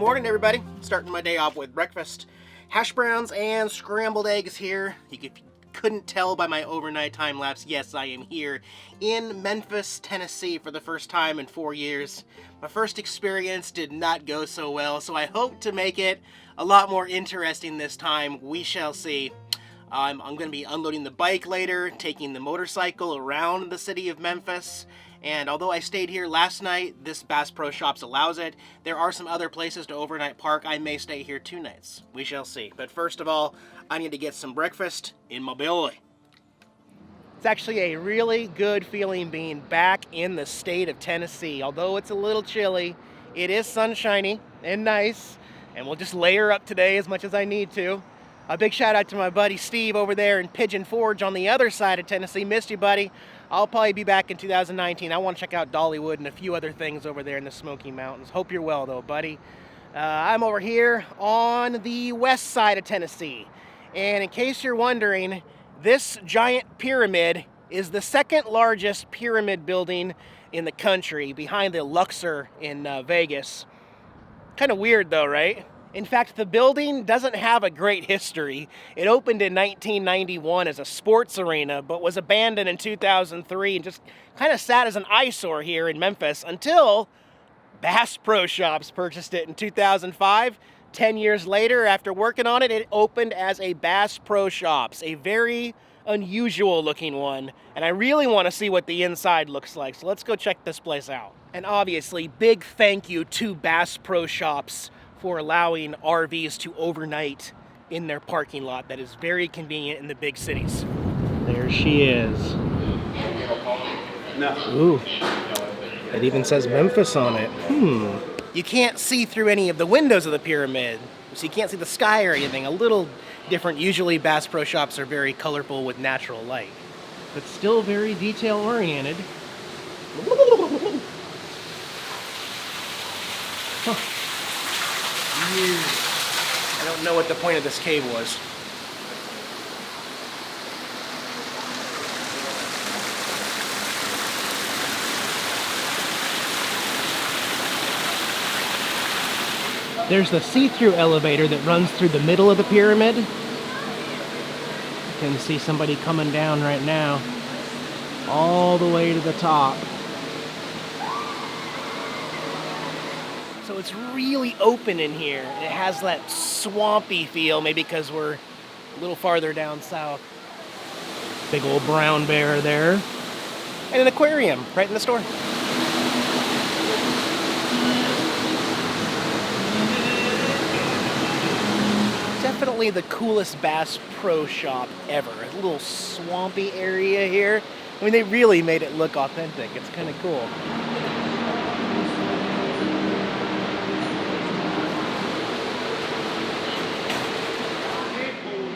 morning, everybody. Starting my day off with breakfast. Hash browns and scrambled eggs here. If you couldn't tell by my overnight time lapse, yes, I am here in Memphis, Tennessee for the first time in 4 years. My first experience did not go so well, so I hope to make it a lot more interesting this time. We shall see. I'm going to be unloading the bike later, taking the motorcycle around the city of Memphis. And although I stayed here last night, this Bass Pro Shops allows it. There are some other places to overnight park. I may stay here 2 nights. We shall see. But first of all, I need to get some breakfast in my belly. It's actually a really good feeling being back in the state of Tennessee. Although it's a little chilly, it is sunshiny and nice. And we'll just layer up today as much as I need to. A big shout out to my buddy Steve over there in Pigeon Forge on the other side of Tennessee. Missed you, buddy. I'll probably be back in 2019. I want to check out Dollywood and a few other things over there in the Smoky Mountains. Hope you're well, though, buddy. I'm over here on the west side of Tennessee. And in case you're wondering, this giant pyramid is the second largest pyramid building in the country, behind the Luxor in Vegas. Kind of weird, though, right? In fact, the building doesn't have a great history. It opened in 1991 as a sports arena, but was abandoned in 2003 and just kind of sat as an eyesore here in Memphis until Bass Pro Shops purchased it in 2005. 10 years later, after working on it, it opened as a Bass Pro Shops, a very unusual looking one. And I really want to see what the inside looks like, so let's go check this place out. And obviously, big thank you to Bass Pro Shops for allowing RVs to overnight in their parking lot. That is very convenient in the big cities. There she is. No. Ooh. It even says Memphis on it. You can't see through any of the windows of the pyramid, so you can't see the sky or anything. A little different. Usually Bass Pro Shops are very colorful with natural light, but still very detail-oriented. Huh. I don't know what the point of this cave was. There's the see-through elevator that runs through the middle of the pyramid. You can see somebody coming down right now, all the way to the top. So it's really open in here. It has that swampy feel, maybe because we're a little farther down south. Big old brown bear there. And an aquarium right in the store. Definitely the coolest Bass Pro Shop ever. A little swampy area here. I mean, they really made it look authentic. It's kind of cool.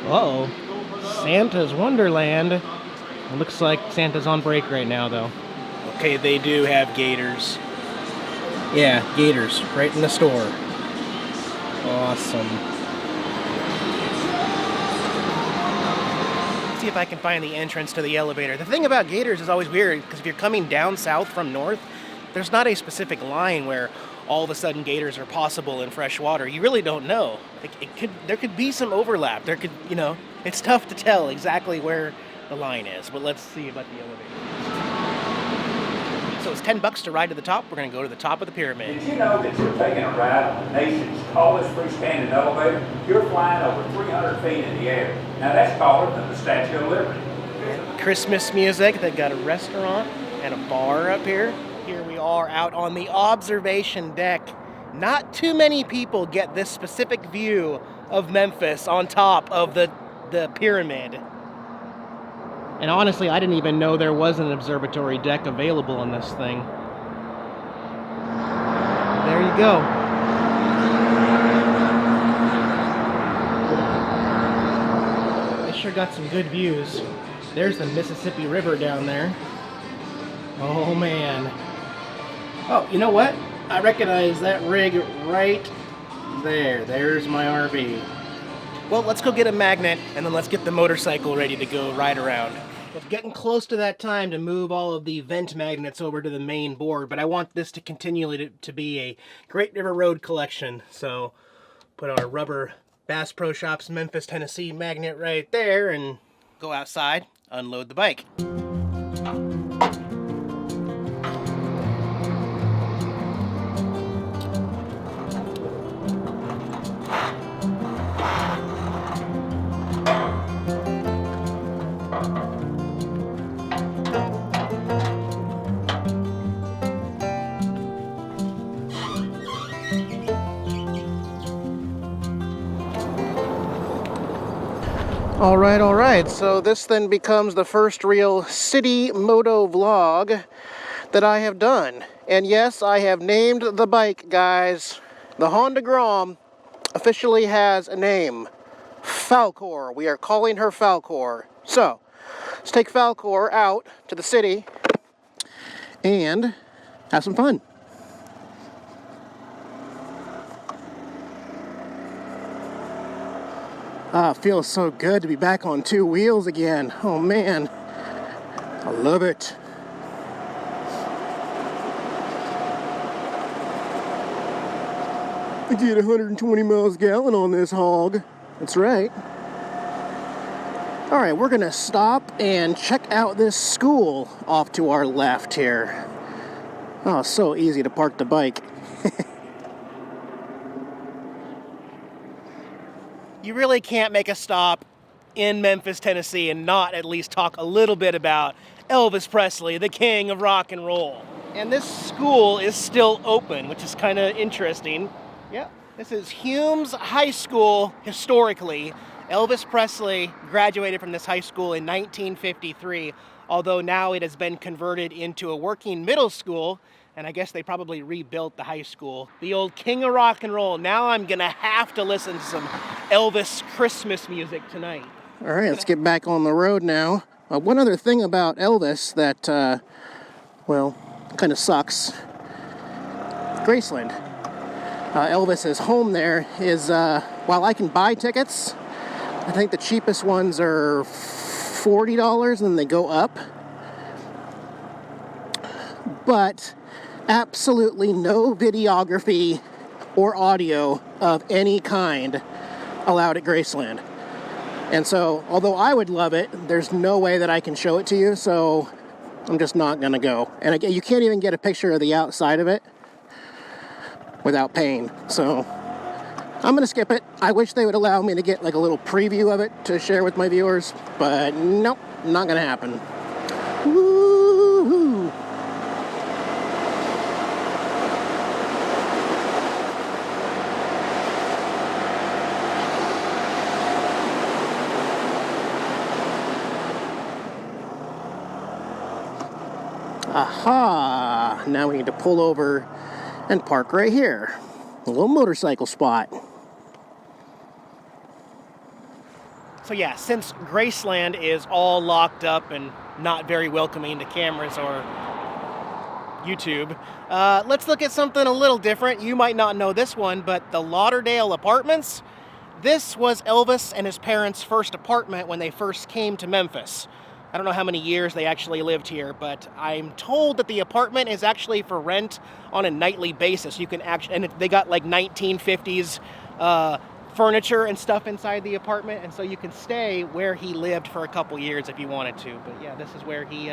Uh-oh, Santa's Wonderland. It looks like Santa's on break right now, though. Okay, they do have gators. Yeah, gators, right in the store. Awesome. Let's see if I can find the entrance to the elevator. The thing about gators is always weird, because if you're coming down south from north, there's not a specific line where all of a sudden gators are possible in fresh water. You really don't know. There could be some overlap. There could, it's tough to tell exactly where the line is, but let's see about the elevator. So it's $10 to ride to the top. We're going to go to the top of the pyramid. Did you know that you're taking a ride on the nation's tallest freestanding elevator? You're flying over 300 feet in the air. Now that's taller than the Statue of Liberty. Christmas music. They've got a restaurant and a bar up here. Here we are out on the observation deck. Not too many people get this specific view of Memphis on top of the pyramid. And honestly, I didn't even know there was an observatory deck available on this thing. There you go. They sure got some good views. There's the Mississippi River down there. Oh man. Oh, you know what? I recognize that rig right there. There's my RV. Well, let's go get a magnet, and then let's get the motorcycle ready to go ride around. It's getting close to that time to move all of the vent magnets over to the main board, but I want this to continually to be a Great River Road collection. So put our rubber Bass Pro Shops Memphis, Tennessee magnet right there and go outside, unload the bike. All right, so this then becomes the first real city moto vlog that I have done. And yes, I have named the bike, guys. The Honda Grom officially has a name. Falcor. We are calling her Falcor. So, let's take Falcor out to the city and have some fun. Ah, it feels so good to be back on two wheels again. Oh man, I love it. I get 120 miles a gallon on this hog. That's right. All right, we're gonna stop and check out this school off to our left here. Oh, so easy to park the bike. You really can't make a stop in Memphis, Tennessee and not at least talk a little bit about Elvis Presley, the king of rock and roll. And this school is still open, which is kind of interesting. Yeah, this is Hume's High School historically. Elvis Presley graduated from this high school in 1953, although now it has been converted into a working middle school. And I guess they probably rebuilt the high school. The old king of rock and roll. Now I'm gonna have to listen to some Elvis Christmas music tonight. All right, let's get back on the road now. One other thing about Elvis that, well, kind of sucks. Graceland. Elvis's home there is, while I can buy tickets, I think the cheapest ones are $40 and then they go up. But absolutely no videography or audio of any kind allowed at Graceland. And so, although I would love it, there's no way that I can show it to you, so I'm just not gonna go. And again, you can't even get a picture of the outside of it without paying, so I'm gonna skip it. I wish they would allow me to get like a little preview of it to share with my viewers, but nope, not gonna happen. Woo-hoo! Aha! Now we need to pull over and park right here. A little motorcycle spot. So yeah, since Graceland is all locked up and not very welcoming to cameras or YouTube, let's look at something a little different. You might not know this one, but the Lauderdale Apartments. This was Elvis and his parents' first apartment when they first came to Memphis. I don't know how many years they actually lived here, but I'm told that the apartment is actually for rent on a nightly basis. You can actually, and they got like 1950s furniture and stuff inside the apartment, and so you can stay where he lived for a couple years if you wanted to. But yeah, this is where he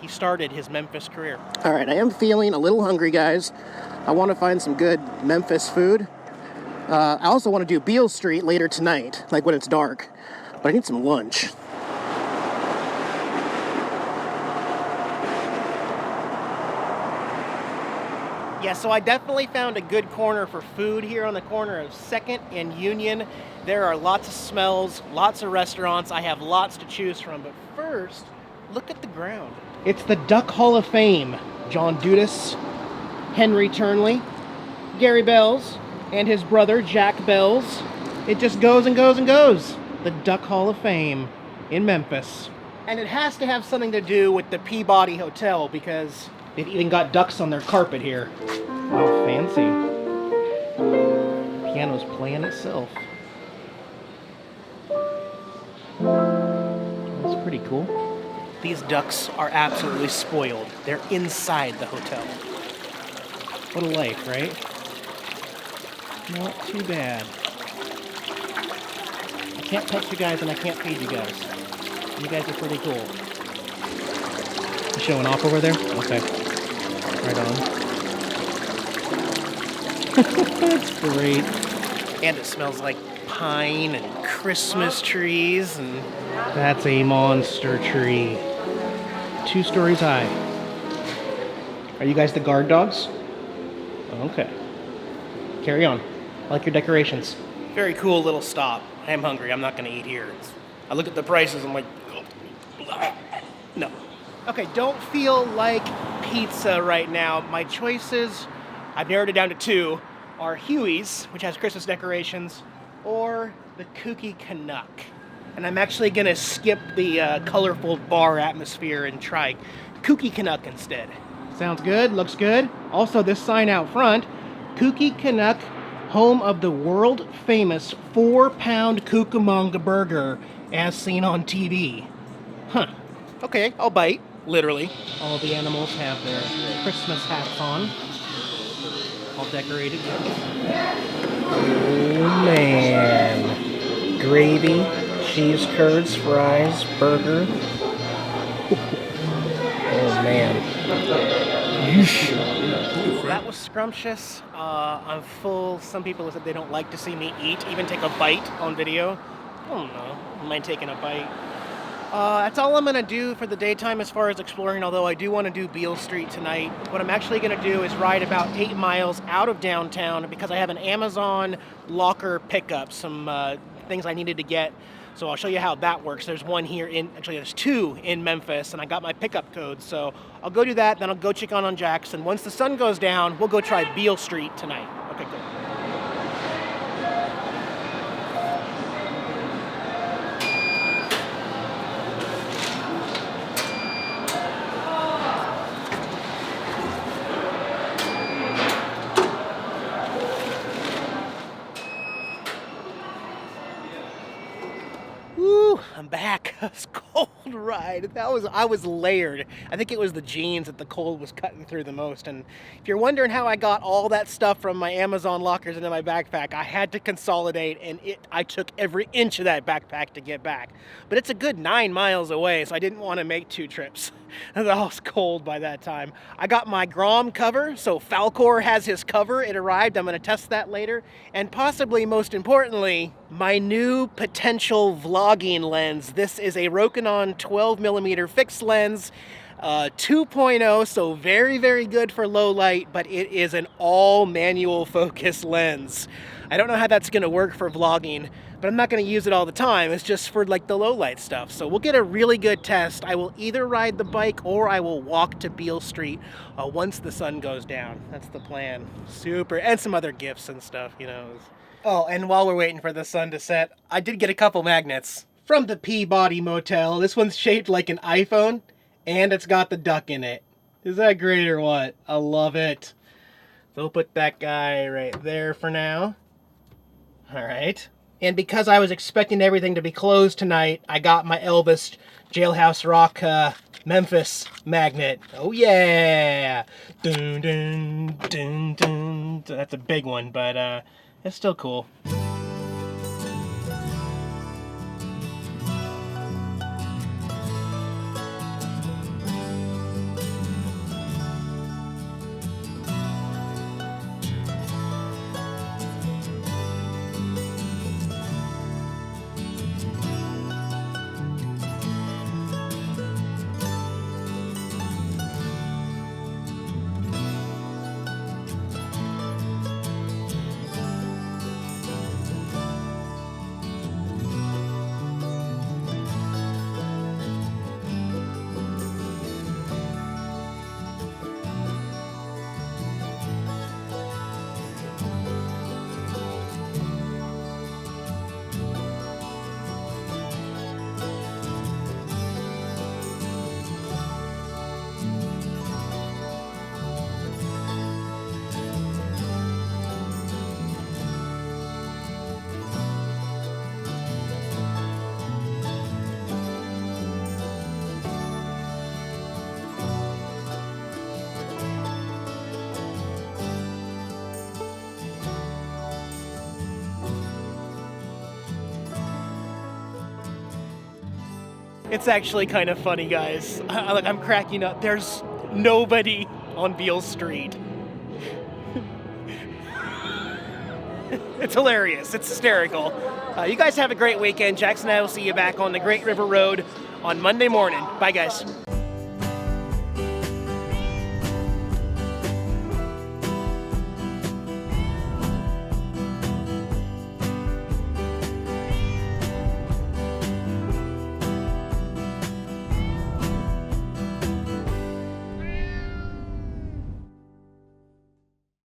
started his Memphis career. All right, I am feeling a little hungry, guys. I want to find some good Memphis food. I also want to do Beale Street later tonight, like when it's dark, but I need some lunch. Yeah, so I definitely found a good corner for food here on the corner of 2nd and Union. There are lots of smells, lots of restaurants. I have lots to choose from, but first, look at the ground. It's the Duck Hall of Fame. John Dudas, Henry Turnley, Gary Bells, and his brother Jack Bells. It just goes and goes and goes. The Duck Hall of Fame in Memphis. And it has to have something to do with the Peabody Hotel because they've even got ducks on their carpet here. Wow, fancy. Piano's playing itself. That's pretty cool. These ducks are absolutely spoiled. They're inside the hotel. What a life, right? Not too bad. I can't pet you guys and I can't feed you guys. You guys are pretty cool. You showing off over there? Okay. Right on. That's great. And it smells like pine and Christmas trees, and that's a monster tree. 2 stories high. Are you guys the guard dogs? Okay. Carry on. I like your decorations. Very cool little stop. I am hungry. I'm not going to eat here. I look at the prices. I'm like, no. Okay, don't feel like pizza right now. My choices, I've narrowed it down to 2, are Huey's, which has Christmas decorations, or the Kooky Canuck. And I'm actually going to skip the colorful bar atmosphere and try Kooky Canuck instead. Sounds good, looks good. Also, this sign out front, Kooky Canuck, home of the world-famous 4-pound Cucamonga burger, as seen on TV. Huh. Okay, I'll bite, literally. All the animals have their Christmas hats on. All decorated. Oh, man. Gravy, cheese curds, fries, burger. Oh, man. That was scrumptious. I'm full. Some people said they don't like to see me eat, even take a bite on video. I don't know. I mind taking a bite. That's all I'm going to do for the daytime as far as exploring, although I do want to do Beale Street tonight. What I'm actually going to do is ride about 8 miles out of downtown because I have an Amazon locker pickup, some things I needed to get. So I'll show you how that works. There's one here actually there's 2 in Memphis, and I got my pickup code. So I'll go do that, then I'll go check on Jackson. Once the sun goes down, we'll go try Beale Street tonight. Okay, cool. I'm back. It was a cold ride. I was layered. I think it was the jeans that the cold was cutting through the most. And if you're wondering how I got all that stuff from my Amazon lockers into my backpack, I had to consolidate, and I took every inch of that backpack to get back. But it's a good 9 miles away, so I didn't want to make 2 trips. I was cold by that time. I got my Grom cover, so Falcor has his cover. It arrived. I'm going to test that later. And possibly most importantly, my new potential vlogging lens. This is a Rokinon 12mm fixed lens, 2.0, so very, very good for low light, but it is an all manual focus lens. I don't know how that's going to work for vlogging, but I'm not going to use it all the time. It's just for like the low light stuff. So we'll get a really good test. I will either ride the bike or I will walk to Beale Street once the sun goes down. That's the plan. Super. And some other gifts and stuff, you know. Oh, and while we're waiting for the sun to set, I did get a couple magnets from the Peabody Motel. This one's shaped like an iPhone, and it's got the duck in it. Is that great or what? I love it. So we'll put that guy right there for now. All right. And because I was expecting everything to be closed tonight, I got my Elvis Jailhouse Rock Memphis magnet. Oh yeah! Dun, dun, dun, dun. That's a big one, but it's still cool. It's actually kind of funny, guys. I'm cracking up. There's nobody on Beale Street. It's hilarious. It's hysterical. You guys have a great weekend. Jackson and I will see you back on the Great River Road on Monday morning. Bye, guys.